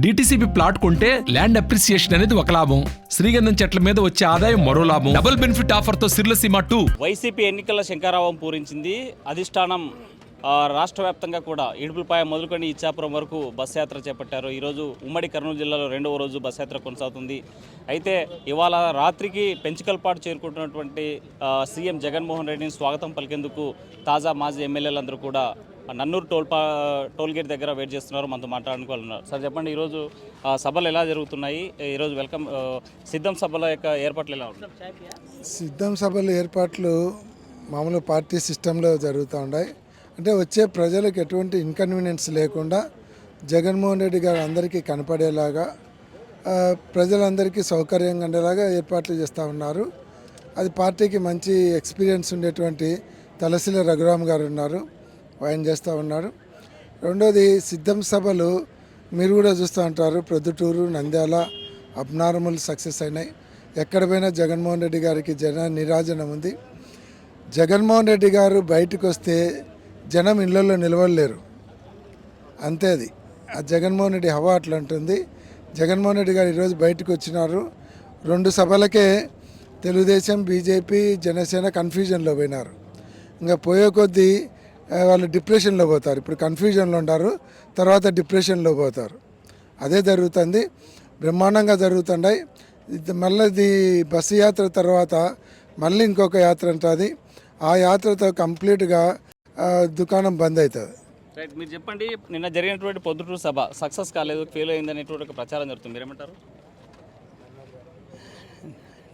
DTCP plot కొంటే land appreciation అనేది ఒక లాభం, శ్రీగంధం చెట్ల మీద వచ్చే ఆదాయం మరో లాభం. డబుల్ బెనిఫిట్ ఆఫర్ తో సిర్లసీమ 2. వైసీపీ ఎన్నికల శంకారావం పూరించింది. అధిష్టానం రాష్ట్ర వ్యాప్తంగా కూడా ఇడుపులపాయ మొదలుకొని ఇచ్చాపురం వరకు బస్ యాత్ర చేపట్టారు. ఈరోజు ఉమ్మడి కర్నూలు జిల్లాలో 2వ రోజు బస్ యాత్ర కొనసాగుతుంది. అయితే ఇవాళ రాత్రికి పెంచికల్పాటు చేరుకుంటున్నటువంటి సీఎం జగన్మోహన్ రెడ్డిని స్వాగతం పలికేందుకు తాజా మాజీ ఎమ్మెల్యేలందరూ కూడా నన్నూరు టోల్గేట్ దగ్గర వెయిట్ చేస్తున్నారు. మనతో మాట్లాడుకోవాలన్నారు. సార్ చెప్పండి, ఈరోజు సభలు ఎలా జరుగుతున్నాయి? ఈరోజు వెల్కమ్ సిద్ధం సభల యొక్క ఏర్పాట్లు ఎలా ఉన్నాయి? సిద్ధం సభల ఏర్పాట్లు మామూలు పార్టీ సిస్టంలో జరుగుతూ ఉన్నాయి. అంటే వచ్చే ప్రజలకు ఎటువంటి ఇన్కన్వీనియన్స్ లేకుండా జగన్మోహన్ రెడ్డి గారు అందరికీ కనపడేలాగా, ప్రజలందరికీ సౌకర్యంగా ఉండేలాగా ఏర్పాట్లు చేస్తూ ఉన్నారు. అది పార్టీకి మంచి ఎక్స్పీరియన్స్ ఉండేటువంటి తలసిల రఘురామ్ గారు ఉన్నారు, ఆయన చేస్తూ ఉన్నారు. రెండోది సిద్ధం సభలు మీరు కూడా చూస్తూ ఉంటారు, ప్రొద్దుటూరు, నంద్యాల అబ్నార్మల్ సక్సెస్ అయినాయి. ఎక్కడ పోయినా జగన్మోహన్ రెడ్డి గారికి జన నీరాజనం ఉంది. జగన్మోహన్ రెడ్డి గారు బయటకు వస్తే జనం ఇళ్లలో నిలవలేరు, అంతే. అది ఆ జగన్మోహన్ రెడ్డి హవా అట్లా ఉంటుంది. జగన్మోహన్ రెడ్డి గారు ఈరోజు బయటకు వచ్చినారు. 2 సభలకే తెలుగుదేశం, బీజేపీ, జనసేన కన్ఫ్యూజన్లో పోయినారు. ఇంకా పోయే కొద్దీ వాళ్ళు డిప్రెషన్లో పోతారు. ఇప్పుడు కన్ఫ్యూజన్లో ఉంటారు, తర్వాత డిప్రెషన్లో పోతారు. అదే జరుగుతుంది, బ్రహ్మాండంగా జరుగుతున్నాయి. మళ్ళీ ఇది బస్సు యాత్ర తర్వాత మళ్ళీ ఇంకొక యాత్ర ఉంటుంది. ఆ యాత్రతో కంప్లీట్గా దుకాణం బంద్ అవుతుంది. రైట్, మీరు చెప్పండి, నిన్న జరిగినటువంటి పొద్దుటూరు సభ సక్సెస్ కాలేదు, ఫెయిల్ అయింది అనేటువంటి ఒక ప్రచారం జరుగుతుంది, మీరేమంటారు?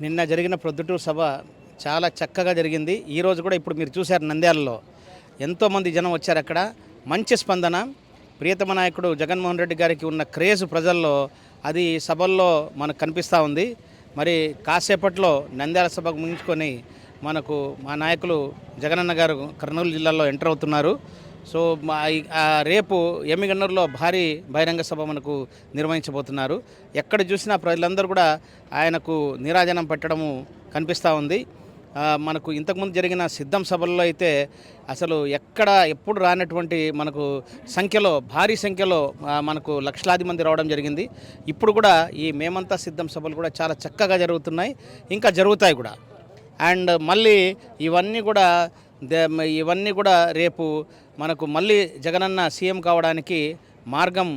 నిన్న జరిగిన ప్రొద్దుటూరు సభ చాలా చక్కగా జరిగింది. ఈరోజు కూడా ఇప్పుడు మీరు చూశారు, నంద్యాలలో ఎంతోమంది జనం వచ్చారు. అక్కడ మంచి స్పందన. ప్రియతమ నాయకుడు జగన్మోహన్ రెడ్డి గారికి ఉన్న క్రేజ్ ప్రజల్లో అది సభల్లో మనకు కనిపిస్తూ ఉంది. మరి కాసేపట్లో నంద్యాల సభకు ముగించుకొని మనకు మా నాయకులు జగనన్న గారు కర్నూలు జిల్లాలో ఎంటర్ అవుతున్నారు. సో రేపు ఎమ్మిగన్నూరులో భారీ బహిరంగ సభ మనకు నిర్వహించబోతున్నారు. ఎక్కడ చూసినా ప్రజలందరూ కూడా ఆయనకు నీరాజనం పెట్టడము కనిపిస్తూ ఉంది. మనకు ఇంతకుముందు జరిగిన సిద్ధం సభల్లో అయితే అసలు ఎప్పుడు రానటువంటి మనకు సంఖ్యలో, భారీ సంఖ్యలో మనకు లక్షలాది మంది రావడం జరిగింది. ఇప్పుడు కూడా ఈ మేమంతా సిద్ధం సభలు కూడా చాలా చక్కగా జరుగుతున్నాయి, ఇంకా జరుగుతాయి కూడా. అండ్ మళ్ళీ ఇవన్నీ కూడా రేపు మనకు మళ్ళీ జగనన్న సీఎం కావడానికి మార్గం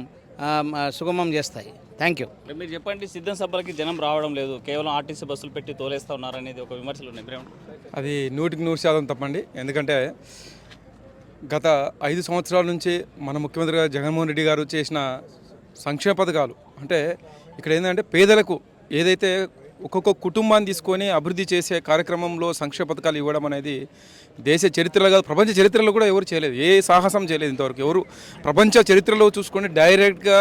సుగమం చేస్తాయి. Thank you. మీరు చెప్పండి, సిద్ధం సభలకి జనం రావడం లేదు, కేవలం ఆర్టీసీ బస్సులు పెట్టి తోలేస్తూ ఉన్నారనేది ఒక విమర్శలు ఉన్నాయి. అది 100% తప్పండి. ఎందుకంటే గత 5 సంవత్సరాల నుంచి మన ముఖ్యమంత్రి గారు జగన్మోహన్ రెడ్డి గారు చేసిన సంక్షేమ పథకాలు, అంటే ఇక్కడ ఏంటంటే పేదలకు ఏదైతే ఒక్కొక్క కుటుంబాన్ని తీసుకొని అభివృద్ధి చేసే కార్యక్రమంలో సంక్షేమ పథకాలు ఇవ్వడం అనేది దేశ చరిత్రలో కాదు, ప్రపంచ చరిత్రలో కూడా ఎవరు చేయలేదు, ఏ సాహసం చేయలేదు ఇంతవరకు. ఎవరు ప్రపంచ చరిత్రలో చూసుకొని డైరెక్ట్గా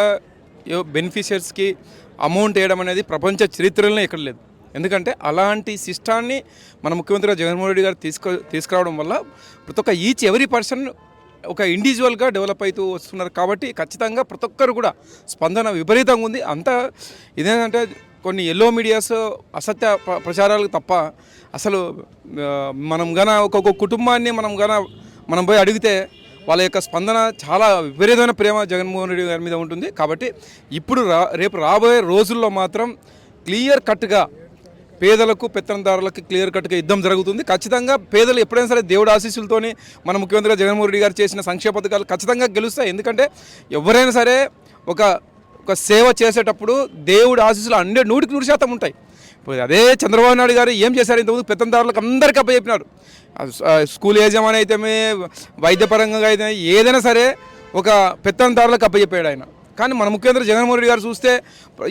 బెనిఫిషియర్స్కి అమౌంట్ వేయడం అనేది ప్రపంచ చరిత్రలోనే ఎక్కడ లేదు. ఎందుకంటే అలాంటి సిస్టాన్ని మన ముఖ్యమంత్రి జగన్మోహన్ రెడ్డి గారు తీసుకురావడం వల్ల ప్రతి ఒక్క ఎవరీ పర్సన్ ఒక ఇండివిజువల్గా డెవలప్ అవుతూ వస్తున్నారు. కాబట్టి ఖచ్చితంగా ప్రతి ఒక్కరు కూడా స్పందన విపరీతంగా ఉంది. అంతా ఇదేంటంటే కొన్ని ఎల్లో మీడియాస్ అసత్య ప్రచారాలకు తప్ప అసలు మనం ఒక్కొక్క కుటుంబాన్ని మనం పోయి అడిగితే వాళ్ళ యొక్క స్పందన చాలా విపరీతమైన ప్రేమ జగన్మోహన్ రెడ్డి గారి మీద ఉంటుంది. కాబట్టి ఇప్పుడు రేపు రాబోయే రోజుల్లో మాత్రం క్లియర్ కట్గా పేదలకు, పెత్తనదారులకు క్లియర్ కట్గా యుద్ధం జరుగుతుంది. ఖచ్చితంగా పేదలు ఎప్పుడైనా సరే దేవుడు ఆశీస్సులతోని మన ముఖ్యమంత్రి జగన్మోహన్ రెడ్డి గారు చేసిన సంక్షేమ పథకాలు ఖచ్చితంగా గెలుస్తాయి. ఎందుకంటే ఎవరైనా సరే ఒక సేవ చేసేటప్పుడు దేవుడు ఆశీస్సులు 100% ఉంటాయి. ఇప్పుడు అదే చంద్రబాబు నాయుడు గారు ఏం చేశారు, ఇంతకుముందు పెత్తందారులకు అందరికీ అప్పచెప్పినారు. స్కూల్ యజమాని అయితే, వైద్యపరంగా అయితే, ఏదైనా సరే ఒక పెత్తందారులకు అప్పచెప్పాడు ఆయన. కానీ మన ముఖ్యమంత్రి జగన్మోహన్ రెడ్డి గారు చూస్తే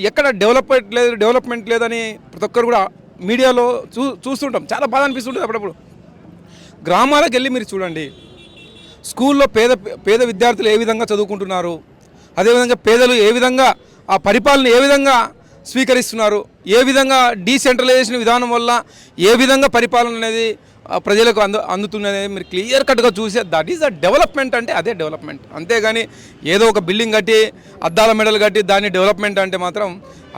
ఎక్కడ డెవలప్మెంట్ లేదని ప్రతి ఒక్కరు కూడా మీడియాలో చూస్తుంటాం. చాలా బాధ అనిపిస్తుంటుంది అప్పుడప్పుడు. గ్రామాలకు వెళ్ళి మీరు చూడండి, స్కూల్లో పేద విద్యార్థులు ఏ విధంగా చదువుకుంటున్నారు, అదేవిధంగా పేదలు ఏ విధంగా ఆ పరిపాలన ఏ విధంగా స్వీకరిస్తున్నారు, ఏ విధంగా డీసెంట్రలైజేషన్ విధానం వల్ల ఏ విధంగా పరిపాలన అనేది ప్రజలకు అందుతున్నది మీరు క్లియర్ కట్గా చూసే దట్ ఈస్ ద డెవలప్మెంట్. అంటే అదే డెవలప్మెంట్. అంతేగాని ఏదో ఒక బిల్డింగ్ కట్టి అద్దాల మెడలు కట్టి దాన్ని డెవలప్మెంట్ అంటే మాత్రం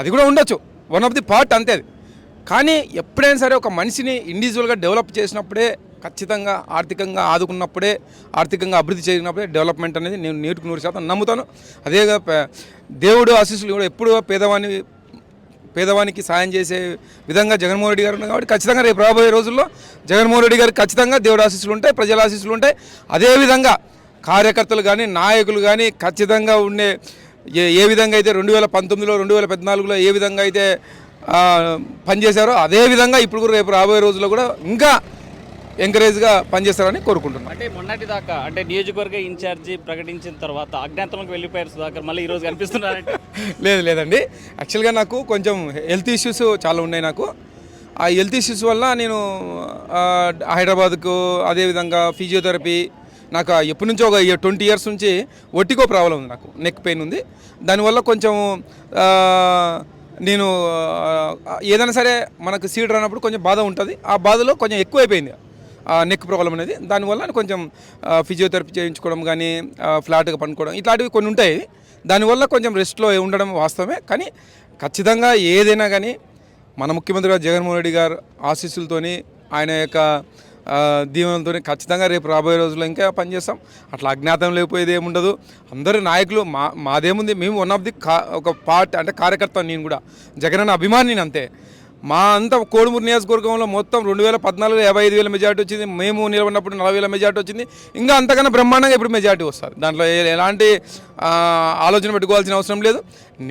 అది కూడా ఉండొచ్చు, వన్ ఆఫ్ ది పార్ట్ అంతే అది. కానీ ఎప్పుడైనా సరే ఒక మనిషిని ఇండివిజువల్గా డెవలప్ చేసినప్పుడే ఖచ్చితంగా ఆర్థికంగా ఆదుకున్నప్పుడే, ఆర్థికంగా అభివృద్ధి జరిగినప్పుడే డెవలప్మెంట్ అనేది నేను 100% నమ్ముతాను. అదేగా దేవుడు ఆశీస్సులు కూడా ఎప్పుడు పేదవానికి సాయం చేసే విధంగా జగన్మోహన్ రెడ్డి గారు ఉన్నారు కాబట్టి ఖచ్చితంగా రేపు రాబోయే రోజుల్లో జగన్మోహన్ రెడ్డి గారికి ఖచ్చితంగా దేవుడు ఆశీస్సులు ఉంటాయి, ప్రజల ఆశీస్సులు ఉంటాయి. అదేవిధంగా కార్యకర్తలు కానీ నాయకులు కానీ ఖచ్చితంగా ఉండే ఏ విధంగా అయితే 2019లో 2014లో ఏ విధంగా అయితే పనిచేశారో అదేవిధంగా ఇప్పుడు కూడా రేపు రాబోయే రోజుల్లో కూడా ఇంకా ఎంకరేజ్గా పనిచేస్తారని కోరుకుంటున్నాను. అంటే మొన్నటి దాకా అంటే నియోజకవర్గ ఇన్ఛార్జి ప్రకటించిన తర్వాత అజ్ఞాతంలోకి వెళ్ళిపోయారు సుధాకర్, మళ్ళీ ఈరోజు కనిపిస్తున్నారంటే? లేదండి, యాక్చువల్గా నాకు కొంచెం హెల్త్ ఇష్యూస్ చాలా ఉన్నాయి. నాకు ఆ హెల్త్ ఇష్యూస్ వల్ల నేను హైదరాబాద్కు, అదేవిధంగా ఫిజియోథెరపీ, నాకు ఎప్పటి నుంచో ఒక 20 years నుంచి ఒట్టికో ప్రాబ్లం ఉంది, నాకు నెక్ పెయిన్ ఉంది. దానివల్ల కొంచెం నేను ఏదైనా సరే మనకు సీడ్ రానప్పుడు కొంచెం బాధ ఉంటుంది. ఆ బాధలో కొంచెం ఎక్కువైపోయింది నెక్ ప్రాబ్లం అనేది. దానివల్ల కొంచెం ఫిజియోథెరపీ చేయించుకోవడం కానీ, ఫ్లాట్గా పండుకోవడం ఇట్లాంటివి కొన్ని ఉంటాయి. దానివల్ల కొంచెం రెస్ట్లో ఉండడం వాస్తవమే. కానీ ఖచ్చితంగా ఏదైనా కానీ మన ముఖ్యమంత్రి గారు జగన్మోహన్ రెడ్డి గారు ఆశీస్సులతోని, ఆయన యొక్క దీవెనలతో ఖచ్చితంగా రేపు రాబోయే రోజుల్లో ఇంకా పనిచేస్తాం. అట్లా అజ్ఞాతం లేకపోయేది ఏముండదు. అందరూ నాయకులు మాదేముంది, మేము వన్ ఆఫ్ ది ఒక పార్ట్ అంటే కార్యకర్త. నేను కూడా జగనన్న అభిమాని అంతే. మా అంతా కోడుమూరు నియోజకవర్గంలో మొత్తం 2014లో 55,000 మెజార్టీ వచ్చింది. మేము నిలబడినప్పుడు 40,000 మెజార్టీ వచ్చింది. ఇంకా అంతకన్నా బ్రహ్మాండంగా ఇప్పుడు మెజార్టీ వస్తారు. దాంట్లో ఎలాంటి ఆలోచన పెట్టుకోవాల్సిన అవసరం లేదు.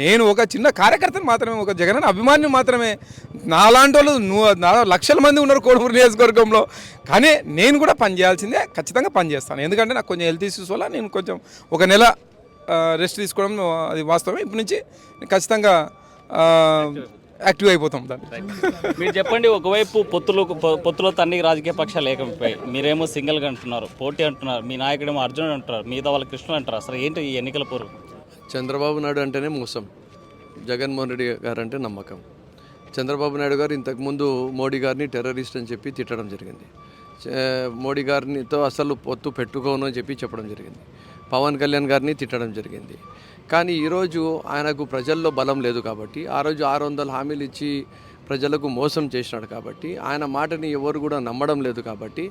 నేను ఒక చిన్న కార్యకర్తను మాత్రమే, ఒక జగనన్న అభిమాని మాత్రమే. నాలాంటి వాళ్ళు లక్షల మంది ఉన్నారు కోడుమూరు నియోజకవర్గంలో. కానీ నేను కూడా పని చేయాల్సిందే, ఖచ్చితంగా పని చేస్తాను. ఎందుకంటే నాకు కొంచెం హెల్త్ ఇష్యూస్ వల్ల నేను కొంచెం ఒక నెల రెస్ట్ తీసుకోవడం అది వాస్తవమే. ఇప్పటి నుంచి ఖచ్చితంగా యాక్టివ్ అయిపోతాం దాన్ని. మీరు చెప్పండి, ఒకవైపు పొత్తులతో అన్ని రాజకీయ పక్షాలు ఏకమైపోయాయి, మీరేమో సింగిల్గా అంటున్నారు, పోటీ అంటున్నారు, మీ నాయకుడేమో అర్జునుడు అంటారు, మిగతా వాళ్ళ కృష్ణుడు అంటారు. అసలు ఏంటి ఈ ఎన్నికల పూర్వం? చంద్రబాబు నాయుడు అంటేనే మోసం, జగన్మోహన్ రెడ్డి గారు అంటే నమ్మకం. చంద్రబాబు నాయుడు గారు ఇంతకుముందు మోడీ గారిని టెర్రరిస్ట్ అని చెప్పి తిట్టడం జరిగింది. మోడీ గారితో అసలు పొత్తు పెట్టుకోను అని చెప్పి చెప్పడం జరిగింది. పవన్ కళ్యాణ్ గారిని తిట్టడం జరిగింది. కానీ ఈరోజు ఆయనకు ప్రజల్లో బలం లేదు కాబట్టి, ఆ రోజు 600 హామీలు ఇచ్చి ప్రజలకు మోసం చేసినాడు కాబట్టి, ఆయన మాటని ఎవరు కూడా నమ్మడం లేదు కాబట్టి,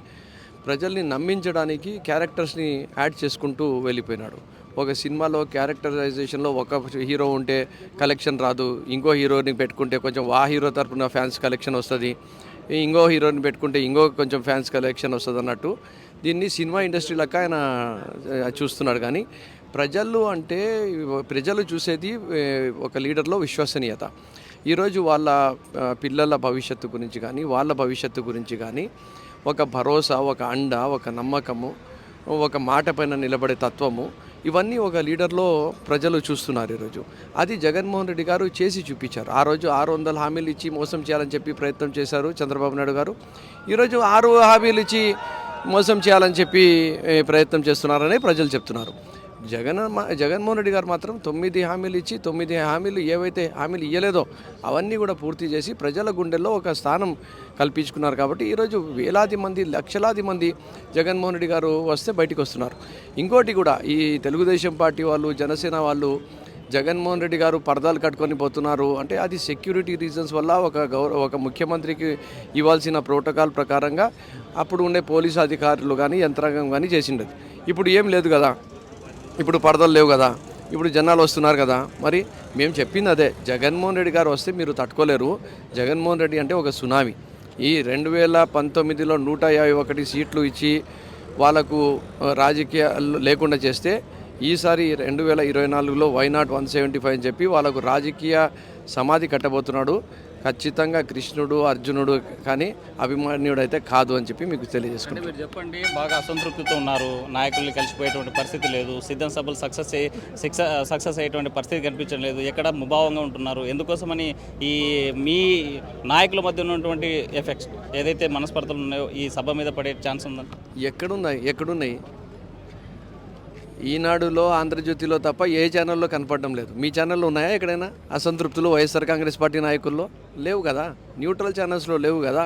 ప్రజల్ని నమ్మించడానికి క్యారెక్టర్స్ని యాడ్ చేసుకుంటూ వెళ్ళిపోయినాడు. ఒక సినిమాలో క్యారెక్టరైజేషన్లో ఒక హీరో ఉంటే కలెక్షన్ రాదు, ఇంకో హీరోని పెట్టుకుంటే కొంచెం ఆ హీరో తరపున ఫ్యాన్స్ కలెక్షన్ వస్తుంది, ఇంకో హీరోని పెట్టుకుంటే ఇంకో కొంచెం ఫ్యాన్స్ కలెక్షన్ వస్తుంది అన్నట్టు దీన్ని సినిమా ఇండస్ట్రీ లెక్క ఆయన చూస్తున్నాడు. కానీ ప్రజలు చూసేది ఒక లీడర్లో విశ్వసనీయత. ఈరోజు వాళ్ళ పిల్లల భవిష్యత్తు గురించి కానీ, వాళ్ళ భవిష్యత్తు గురించి కానీ ఒక భరోసా, ఒక అండ, ఒక నమ్మకము, ఒక మాట పైన నిలబడే తత్వము, ఇవన్నీ ఒక లీడర్లో ప్రజలు చూస్తున్నారు ఈరోజు. అది జగన్మోహన్ రెడ్డి గారు చేసి చూపించారు. ఆ రోజు 600 హామీలు ఇచ్చి మోసం చేయాలని చెప్పి ప్రయత్నం చేశారు చంద్రబాబు నాయుడు గారు. ఈరోజు 6 హామీలు ఇచ్చి మోసం చేయాలని చెప్పి ప్రయత్నం చేస్తున్నారని ప్రజలు చెప్తున్నారు. జగన్మోహన్ రెడ్డి గారు మాత్రం 9 హామీలు ఇచ్చి 9 హామీలు ఏవైతే హామీలు ఇవ్వలేదో అవన్నీ కూడా పూర్తి చేసి ప్రజల గుండెల్లో ఒక స్థానం కల్పించుకున్నారు. కాబట్టి ఈరోజు వేలాది మంది, లక్షలాది మంది జగన్మోహన్ రెడ్డి గారు వస్తే బయటికి వస్తున్నారు. ఇంకోటి కూడా, ఈ తెలుగుదేశం పార్టీ వాళ్ళు, జనసేన వాళ్ళు జగన్మోహన్ రెడ్డి గారు పరదాలు కట్టుకొని పోతున్నారు అంటే అది సెక్యూరిటీ రీజన్స్ వల్ల ఒక ముఖ్యమంత్రికి ఇవ్వాల్సిన ప్రోటోకాల్ ప్రకారంగా అప్పుడు ఉండే పోలీసు అధికారులు కానీ యంత్రాంగం కానీ చేసిండదు. ఇప్పుడు ఏం లేదు కదా, ఇప్పుడు పరదలు లేవు కదా, ఇప్పుడు జనాలు వస్తున్నారు కదా. మరి మేము చెప్పింది అదే, జగన్మోహన్ రెడ్డి గారు వస్తే మీరు తట్టుకోలేరు. జగన్మోహన్ రెడ్డి అంటే ఒక సునామీ. ఈ 2019లో 151 సీట్లు ఇచ్చి వాళ్ళకు రాజకీయాలు లేకుండా చేస్తే, ఈసారి 2024లో వైనాట్ 175 అని చెప్పి వాళ్ళకు రాజకీయ సమాధి కట్టబోతున్నాడు. ఖచ్చితంగా కృష్ణుడు, అర్జునుడు కానీ అభిమన్యుడు అయితే కాదు అని చెప్పి మీకు తెలియజేసుకుంటాను. మీరు చెప్పండి, బాగా అసంతృప్తితో ఉన్నారు, నాయకుల్ని కలిసిపోయేటువంటి పరిస్థితి లేదు, సిద్ధం సభలు సక్సెస్ అయ్యేటువంటి పరిస్థితి కనిపించడం లేదు, ఎక్కడ ముభావంగా ఉంటున్నారు. ఎందుకోసమని ఈ మీ నాయకుల మధ్య ఉన్నటువంటి ఎఫెక్ట్స్ ఏదైతే మనస్పర్ధలు ఉన్నాయో ఈ సభ మీద పడే ఛాన్స్ ఉందని? ఎక్కడున్నాయి? ఈనాడులో, ఆంధ్రజ్యోతిలో తప్ప ఏ ఛానల్లో కనపడడం లేదు. మీ ఛానల్లో ఉన్నాయా ఎక్కడైనా అసంతృప్తులు వైఎస్ఆర్ కాంగ్రెస్ పార్టీ నాయకుల్లో? లేవు కదా. న్యూట్రల్ ఛానల్స్లో లేవు కదా.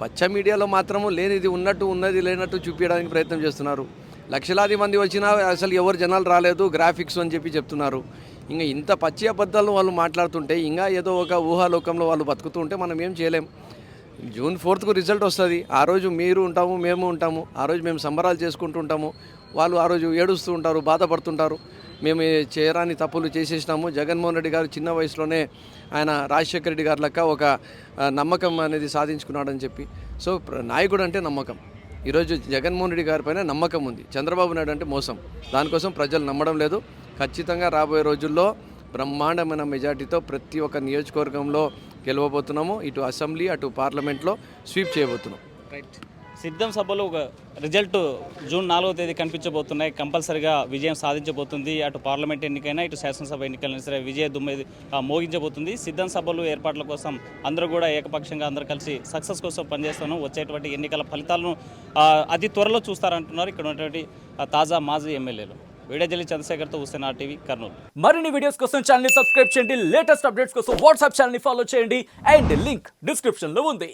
పచ్చ మీడియాలో మాత్రము లేనిది ఉన్నట్టు, ఉన్నది లేనట్టు చూపించడానికి ప్రయత్నం చేస్తున్నారు. లక్షలాది మంది వచ్చినా అసలు ఎవరు జనాలు రాలేదు, గ్రాఫిక్స్ అని చెప్పి చెప్తున్నారు. ఇంకా ఇంత పచ్చి అబద్ధాలు వాళ్ళు మాట్లాడుతుంటే, ఇంకా ఏదో ఒక ఊహాలోకంలో వాళ్ళు బతుకుతూ ఉంటే మనం ఏం చేయలేం. జూన్ 4కు రిజల్ట్ వస్తుంది. ఆ రోజు మీరు ఉంటాము, మేము ఉంటాము. ఆ రోజు మేము సంబరాలు చేసుకుంటూ ఉంటాము. వాళ్ళు ఆ రోజు ఏడుస్తూ ఉంటారు, బాధపడుతుంటారు. మేము చేయరాని తప్పులు చేసేసినాము. జగన్మోహన్ రెడ్డి గారు చిన్న వయసులోనే ఆయన రాజశేఖర రెడ్డి గారి లెక్క ఒక నమ్మకం అనేది సాధించుకున్నాడని చెప్పి. సో నాయకుడు అంటే నమ్మకం. ఈరోజు జగన్మోహన్ రెడ్డి గారి పైన నమ్మకం ఉంది. చంద్రబాబు నాయుడు అంటే మోసం. దానికోసం ప్రజలు నమ్మడం లేదు. ఖచ్చితంగా రాబోయే రోజుల్లో బ్రహ్మాండమైన మెజార్టీతో ప్రతి ఒక్క నియోజకవర్గంలో గెలవబోతున్నాము. ఇటు అసెంబ్లీ అటు పార్లమెంట్లో స్వీప్ చేయబోతున్నాం. రైట్. సిద్ధం సభలో ఒక రిజల్ట్ జూన్ 4వ తేదీ కనిపించబోతున్నాయి. కంపల్సరిగా విజయం సాధించబోతుంది. అటు పార్లమెంట్ ఎన్నికైనా ఇటు శాసనసభ ఎన్నికలైనా సరే విజయ దుమ్మెది మోగించబోతుంది. సిద్ధం సభలు ఏర్పాట్ల కోసం అందరూ కూడా ఏకపక్షంగా అందరూ కలిసి సక్సెస్ కోసం పనిచేస్తాను. వచ్చేటువంటి ఎన్నికల ఫలితాలను అతి త్వరలో చూస్తారంటున్నారు ఇక్కడ ఉన్నటువంటి తాజా మాజీ ఎమ్మెల్యేలు. వీడియో జల్లి చంద్రశేఖర్తో హుస్సేన్ RTV కర్నూలు. మరిన్ని వీడియోస్ కోసం ఛానల్ ని సబ్స్క్రైబ్ చేయండి. లేటెస్ట్ అప్డేట్స్ కోసం వాట్సాప్ ఛానల్ ని ఫాలో చేయండి. అండ్ లింక్ డిస్క్రిప్షన్ లో ఉంది.